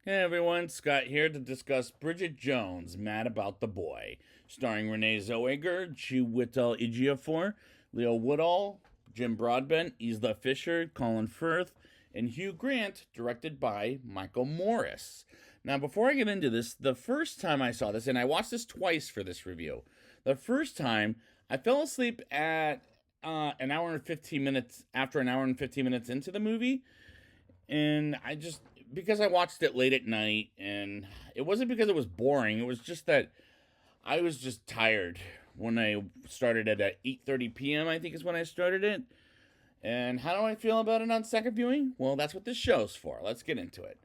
Hey everyone, Scott here to discuss Bridget Jones, Mad About the Boy, starring Renee Zellweger, Chiwetel Ejiofor, Leo Woodall, Jim Broadbent, Isla Fisher, Colin Firth, and Hugh Grant, directed by Michael Morris. Now, before I get into this, the first time I saw this, and I watched this twice for this review, the first time I fell asleep at an hour and 15 minutes after an hour and 15 minutes into the movie, and I just because I watched it late at night, and it wasn't because it was boring. It was just that I was just tired when I started it at 8:30 p.m. I think is when I started it. And how do I feel about it on second viewing? Well, that's what this show's for. Let's get into it.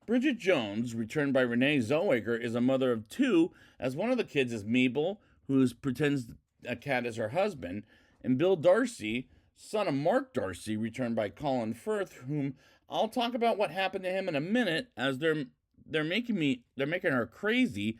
Bridget Jones, returned by Renee Zellweger, is a mother of two, as one of the kids is Mabel, who pretends a cat is her husband, and Bill Darcy, son of Mark Darcy, returned by Colin Firth, whom I'll talk about what happened to him in a minute, as they're making her crazy,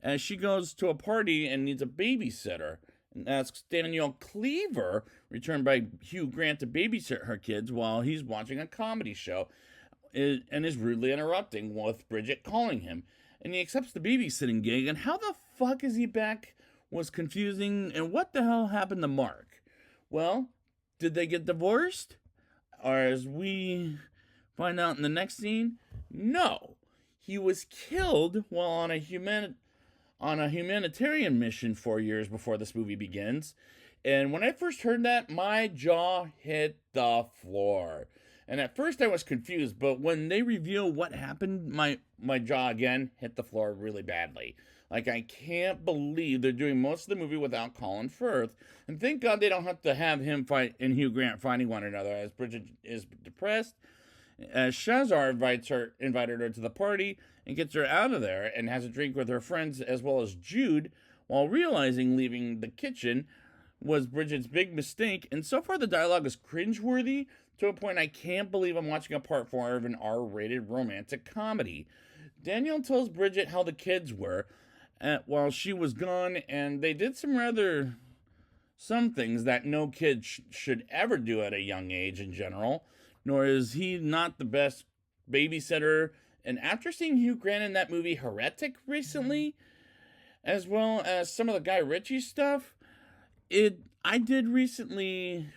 as she goes to a party and needs a babysitter, and asks Daniel Cleaver, returned by Hugh Grant, to babysit her kids while he's watching a comedy show, and is rudely interrupting with Bridget calling him. And he accepts the babysitting gig, and how the fuck is he back was confusing, and what the hell happened to Mark? Well, did they get divorced? Or as we find out in the next scene, no. He was killed while on a humanitarian mission 4 years before this movie begins. And when I first heard that, my jaw hit the floor. And at first I was confused, but when they reveal what happened, my jaw again hit the floor really badly. Like, I can't believe they're doing most of the movie without Colin Firth. And thank God they don't have to have him fight and Hugh Grant fighting one another, as Bridget is depressed. As Shazar invited her to the party and gets her out of there and has a drink with her friends as well as Jude, while realizing leaving the kitchen was Bridget's big mistake. And so far the dialogue is cringeworthy to a point I can't believe I'm watching a part 4 of an R-rated romantic comedy. Daniel tells Bridget how the kids were while she was gone, and they did some things that no kid should ever do at a young age in general, nor is he not the best babysitter. And after seeing Hugh Grant in that movie Heretic recently, as well as some of the Guy Ritchie stuff, I did recently,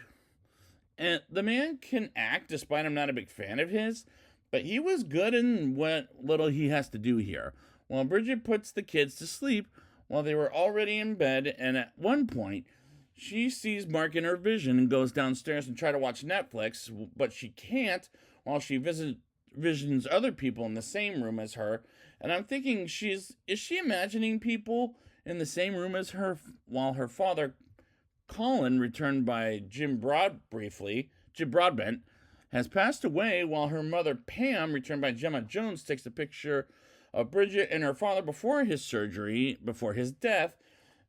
and the man can act despite I'm not a big fan of his, but he was good in what little he has to do here. While Bridget puts the kids to sleep while they were already in bed, and at one point she sees Mark in her vision and goes downstairs and try to watch Netflix, but she can't while she visions other people in the same room as her. And I'm thinking, is she imagining people in the same room as her while her father Colin, returned by Jim Broadbent, has passed away, while her mother Pam, returned by Gemma Jones, takes a picture of Bridget and her father before his surgery, before his death,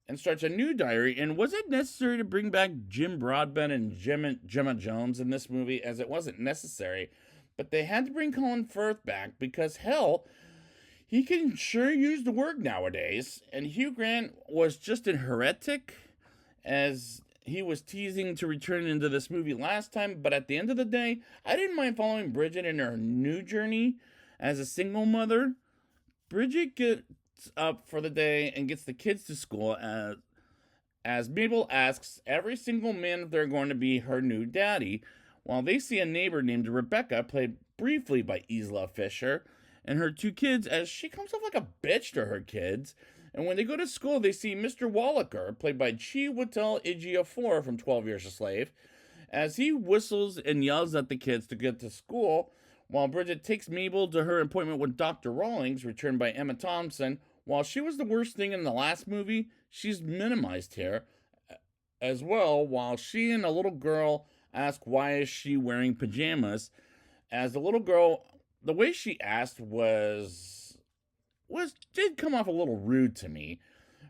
and starts a new diary. And was it necessary to bring back Jim Broadbent and Gemma Jones in this movie? As it wasn't necessary, but they had to bring Colin Firth back because, hell, he can sure use the word nowadays. And Hugh Grant was just in Heretic, as he was teasing to return into this movie last time. But at the end of the day, I didn't mind following Bridget in her new journey as a single mother. Bridget gets up for the day and gets the kids to school, as Mabel asks every single man if they're going to be her new daddy, while they see a neighbor named Rebecca, played briefly by Isla Fisher, and her two kids, as she comes off like a bitch to her kids. And when they go to school, they see Mr. Wallaker, played by Chiwetel Ejiofor from 12 Years a Slave, as he whistles and yells at the kids to get to school, while Bridget takes Mabel to her appointment with Dr. Rawlings, returned by Emma Thompson. While she was the worst thing in the last movie, she's minimized here as well, while she and a little girl ask why is she wearing pajamas, as the little girl, the way she asked did come off a little rude to me,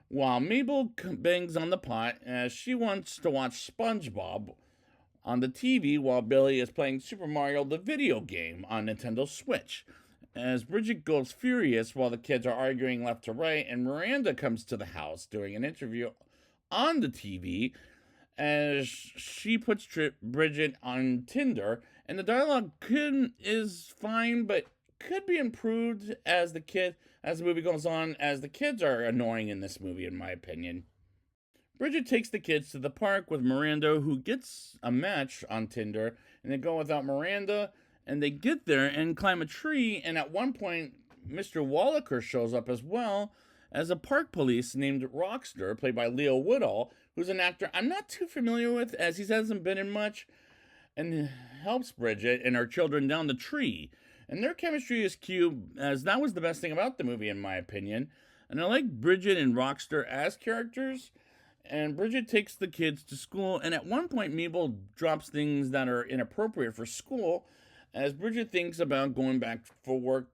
while Mabel bangs on the pot as she wants to watch SpongeBob on the TV while Billy is playing Super Mario the video game on Nintendo Switch. As Bridget goes furious while the kids are arguing left to right, and Miranda comes to the house doing an interview on the TV as she puts Bridget on Tinder, and the dialogue is fine, but could be improved as the movie goes on, as the kids are annoying in this movie, in my opinion. Bridget takes the kids to the park with Miranda, who gets a match on Tinder, and they go without Miranda, and they get there and climb a tree, and at one point, Mr. Wallaker shows up as well as a park police named Rockster, played by Leo Woodall, who's an actor I'm not too familiar with, as he hasn't been in much, and helps Bridget and her children down the tree. And their chemistry is cute, as that was the best thing about the movie, in my opinion. And I like Bridget and Rockster as characters. And Bridget takes the kids to school, and at one point, Mabel drops things that are inappropriate for school, as Bridget thinks about going back to work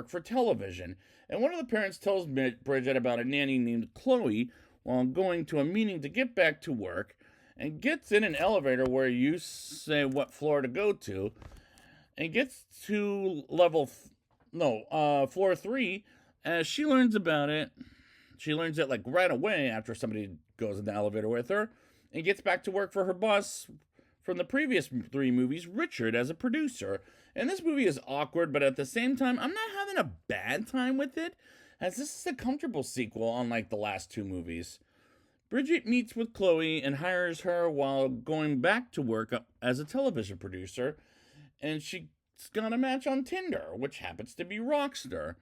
for television. And one of the parents tells Bridget about a nanny named Chloe while going to a meeting to get back to work, and gets in an elevator where you say what floor to go to, and gets to floor 3. As she learns about it, she learns it like right away after somebody goes in the elevator with her, and gets back to work for her boss from the previous 3 movies, Richard, as a producer. And this movie is awkward, but at the same time, I'm not having a bad time with it, as this is a comfortable sequel, unlike the last 2 movies. Bridget meets with Chloe and hires her while going back to work as a television producer, and she's got a match on Tinder, which happens to be Rockster.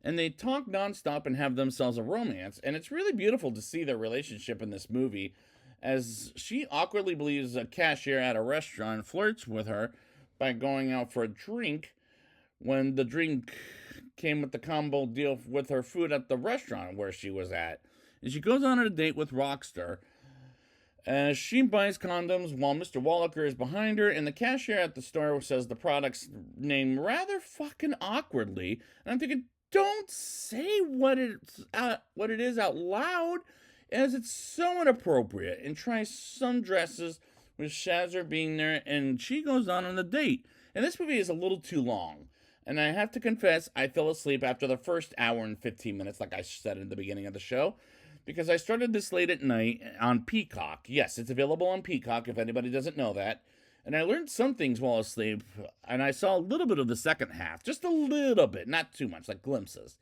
And they talk nonstop and have themselves a romance, and it's really beautiful to see their relationship in this movie, as she awkwardly believes a cashier at a restaurant flirts with her by going out for a drink, when the drink came with the combo deal with her food at the restaurant where she was at. And she goes on a date with Rockster, as she buys condoms while Mr. Wallaker is behind her, and the cashier at the store says the product's name rather fucking awkwardly, and I'm thinking, don't say what it is out loud, as it's so inappropriate, and try some dresses with Shazzer being there, and she goes on a date. And this movie is a little too long, and I have to confess, I fell asleep after the first hour and 15 minutes, like I said in the beginning of the show, because I started this late at night on Peacock. Yes, it's available on Peacock, if anybody doesn't know that. And I learned some things while asleep, and I saw a little bit of the second half. Just a little bit, not too much, like glimpses.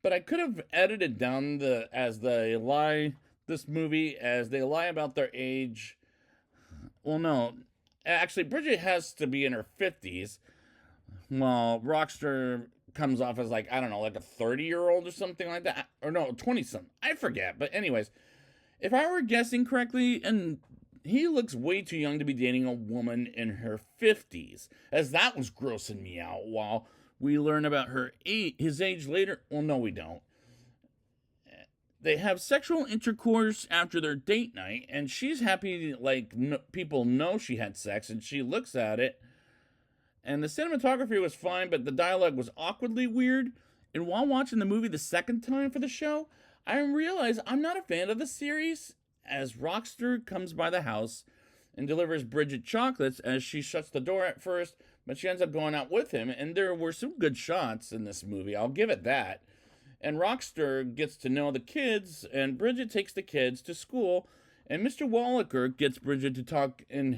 But I could have edited down as they lie about their age. Well, no. Actually, Bridget has to be in her 50s, while Rockster comes off as like a 30-year-old or something like that. Or no, 20-something. I forget. But anyways, if I were guessing correctly, and he looks way too young to be dating a woman in her 50s, as that was grossing me out, while we learn about his age later. Well, no, we don't. They have sexual intercourse after their date night, and she's happy people know she had sex, and she looks at it, and the cinematography was fine, but the dialogue was awkwardly weird. And while watching the movie the second time for the show, I realized I'm not a fan of the series, as Rockster comes by the house and delivers Bridget chocolates, as she shuts the door at first, but she ends up going out with him, and there were some good shots in this movie, I'll give it that. And Rockster gets to know the kids, and Bridget takes the kids to school, and Mr. Wallaker gets Bridget to talk in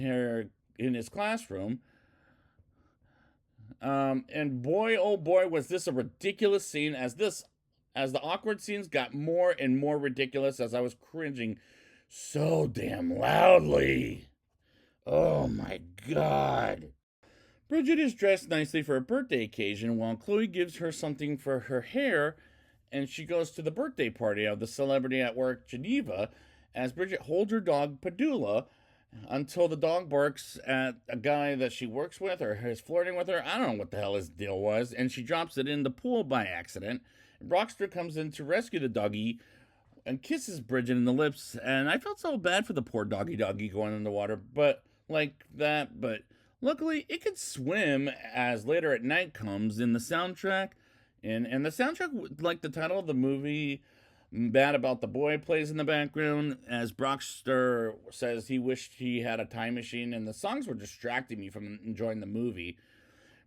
his classroom. And boy, oh boy, was this a ridiculous scene, as the awkward scenes got more and more ridiculous, as I was cringing so damn loudly. Oh my God. Bridget is dressed nicely for a birthday occasion, while Chloe gives her something for her hair, and she goes to the birthday party of the celebrity at work, Geneva, as Bridget holds her dog, Padula, until the dog barks at a guy that she works with or is flirting with her. I don't know what the hell his deal was, and she drops it in the pool by accident. Rockster comes in to rescue the doggy and kisses Bridget in the lips, and I felt so bad for the poor doggy going in the water, but luckily it could swim, as later at night comes in the soundtrack, and the soundtrack, like the title of the movie, Bad About the Boy, plays in the background, as Brockster says he wished he had a time machine, and the songs were distracting me from enjoying the movie.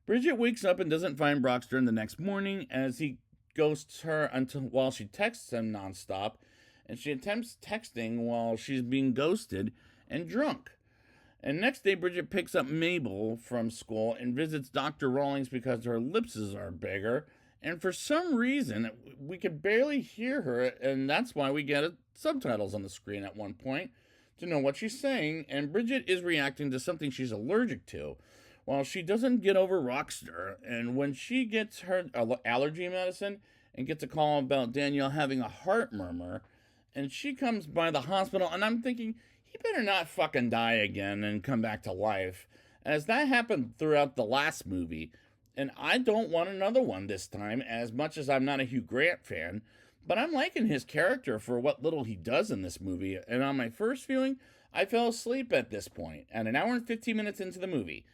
Bridget wakes up and doesn't find Brockster in the next morning, as he ghosts her while she texts him nonstop, and she attempts texting while she's being ghosted and drunk. And next day, Bridget picks up Mabel from school and visits Dr. Rawlings because her lips are bigger. And for some reason, we could barely hear her, and that's why we get subtitles on the screen at one point to know what she's saying. And Bridget is reacting to something she's allergic to, while she doesn't get over Rockster. And when she gets her allergy medicine and gets a call about Danielle having a heart murmur, and she comes by the hospital, and I'm thinking, he better not fucking die again and come back to life, as that happened throughout the last movie. And I don't want another one this time, as much as I'm not a Hugh Grant fan, but I'm liking his character for what little he does in this movie. And on my first viewing, I fell asleep at this point, at an hour and 15 minutes into the movie.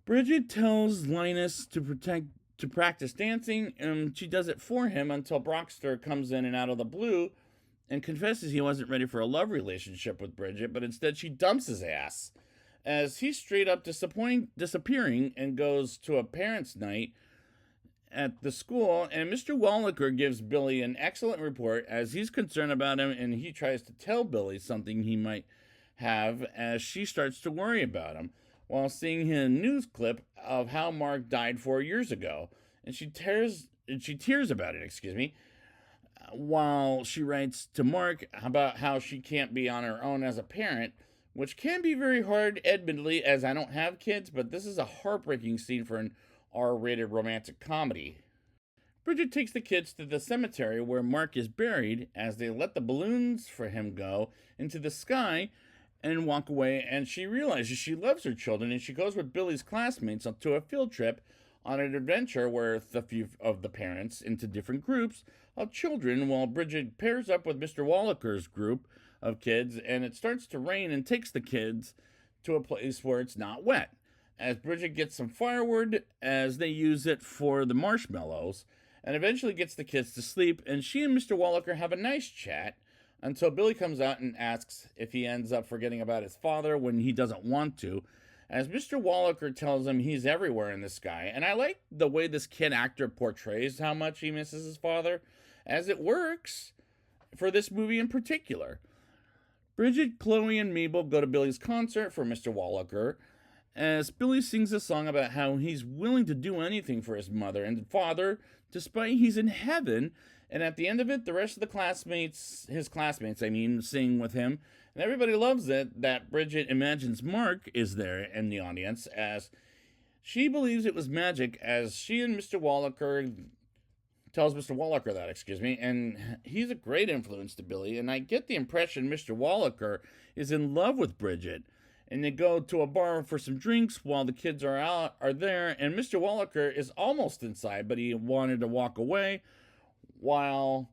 Bridget tells Linus to practice dancing, and she does it for him until Brockster comes in and out of the blue and confesses he wasn't ready for a love relationship with Bridget, but instead she dumps his ass, as he's straight up disappearing and goes to a parents' night at the school. And Mr. Wallaker gives Billy an excellent report, as he's concerned about him, and he tries to tell Billy something he might have, as she starts to worry about him, while seeing a news clip of how Mark died 4 years ago. And she tears about it, while she writes to Mark about how she can't be on her own as a parent, which can be very hard, admittedly, as I don't have kids, but this is a heartbreaking scene for an R-rated romantic comedy. Bridget takes the kids to the cemetery where Mark is buried, as they let the balloons for him go into the sky and walk away, and she realizes she loves her children, and she goes with Billy's classmates to a field trip on an adventure with a few of the parents into different groups of children, while Bridget pairs up with Mr. Wallaker's group of kids, and it starts to rain and takes the kids to a place where it's not wet, as Bridget gets some firewood as they use it for the marshmallows, and eventually gets the kids to sleep, and she and Mr. Wallaker have a nice chat until Billy comes out and asks if he ends up forgetting about his father when he doesn't want to, as Mr. Wallaker tells him he's everywhere in the sky. And I like the way this kid actor portrays how much he misses his father, as it works for this movie in particular. Bridget, Chloe, and Mabel go to Billy's concert for Mr. Wallaker, as Billy sings a song about how he's willing to do anything for his mother and father, despite he's in heaven. And at the end of it, the rest of his classmates, sing with him. And everybody loves it that Bridget imagines Mark is there in the audience, as she believes it was magic, as she and Mr. Wallaker tells Mr. Wallaker that, and he's a great influence to Billy, and I get the impression Mr. Wallaker is in love with Bridget, and they go to a bar for some drinks while the kids are there, and Mr. Wallaker is almost inside, but he wanted to walk away, while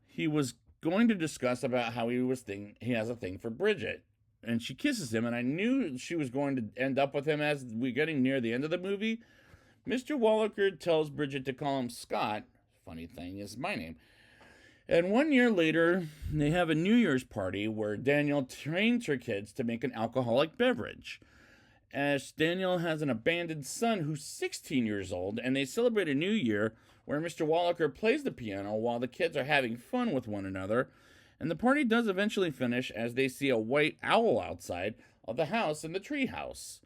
he was going to discuss about how he has a thing for Bridget. And she kisses him, and I knew she was going to end up with him as we're getting near the end of the movie. Mr. Wallaker tells Bridget to call him Scott. Funny thing is my name. And 1 year later, they have a New Year's party where Danielle trains her kids to make an alcoholic beverage, as Danielle has an abandoned son who's 16 years old, and they celebrate a new year where Mr. Wallaker plays the piano while the kids are having fun with one another. And the party does eventually finish as they see a white owl outside of the house in the tree house.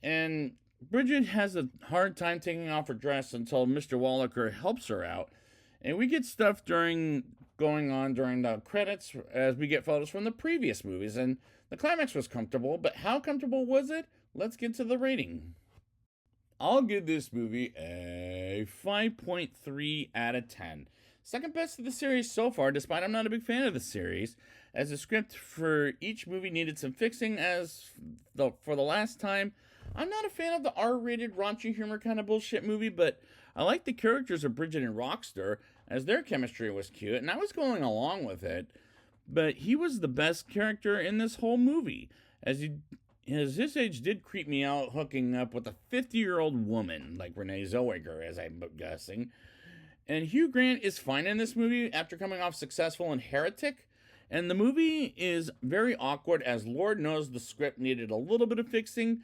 And Bridget has a hard time taking off her dress until Mr. Wallaker helps her out. And we get stuff going on during the credits as we get photos from the previous movies. And the climax was comfortable, but how comfortable was it? Let's get to the rating. I'll give this movie a 5.3 out of 10. Second best of the series so far, despite I'm not a big fan of the series, as the script for each movie needed some fixing. For the last time, I'm not a fan of the R-rated raunchy humor kind of bullshit movie, but I like the characters of Bridget and Rockster, as their chemistry was cute, and I was going along with it. But he was the best character in this whole movie, as his age did creep me out, hooking up with a 50-year-old woman like Renee Zellweger, as I'm guessing. And Hugh Grant is fine in this movie after coming off successful in Heretic. And the movie is very awkward, as Lord knows the script needed a little bit of fixing,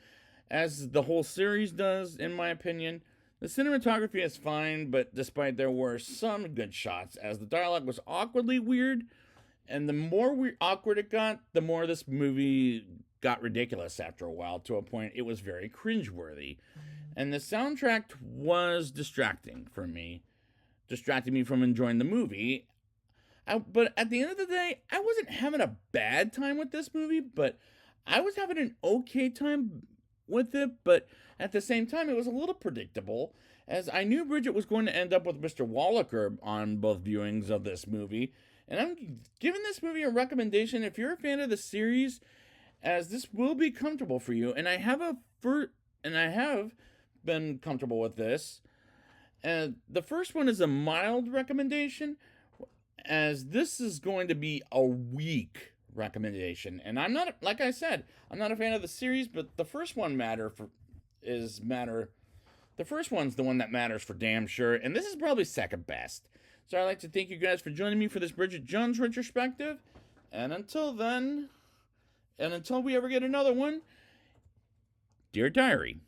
as the whole series does, in my opinion. The cinematography is fine, but despite there were some good shots, as the dialogue was awkwardly weird. And the more awkward it got, the more this movie got ridiculous after a while, to a point it was very cringeworthy. And the soundtrack was distracting for me, distracting me from enjoying the movie. But at the end of the day, I wasn't having a bad time with this movie, but I was having an okay time with it. But at the same time, it was a little predictable, as I knew Bridget was going to end up with Mr. Wallaker on both viewings of this movie. And I'm giving this movie a recommendation if you're a fan of the series, as this will be comfortable for you. And I have been comfortable with this. And the first one is a mild recommendation, as this is going to be a weak recommendation. And I'm not, like I said, I'm not a fan of the series, but the first one the first one's the one that matters for damn sure, and this is probably second best. So I'd like to thank you guys for joining me for this Bridget Jones retrospective. And until then, and until we ever get another one, dear diary,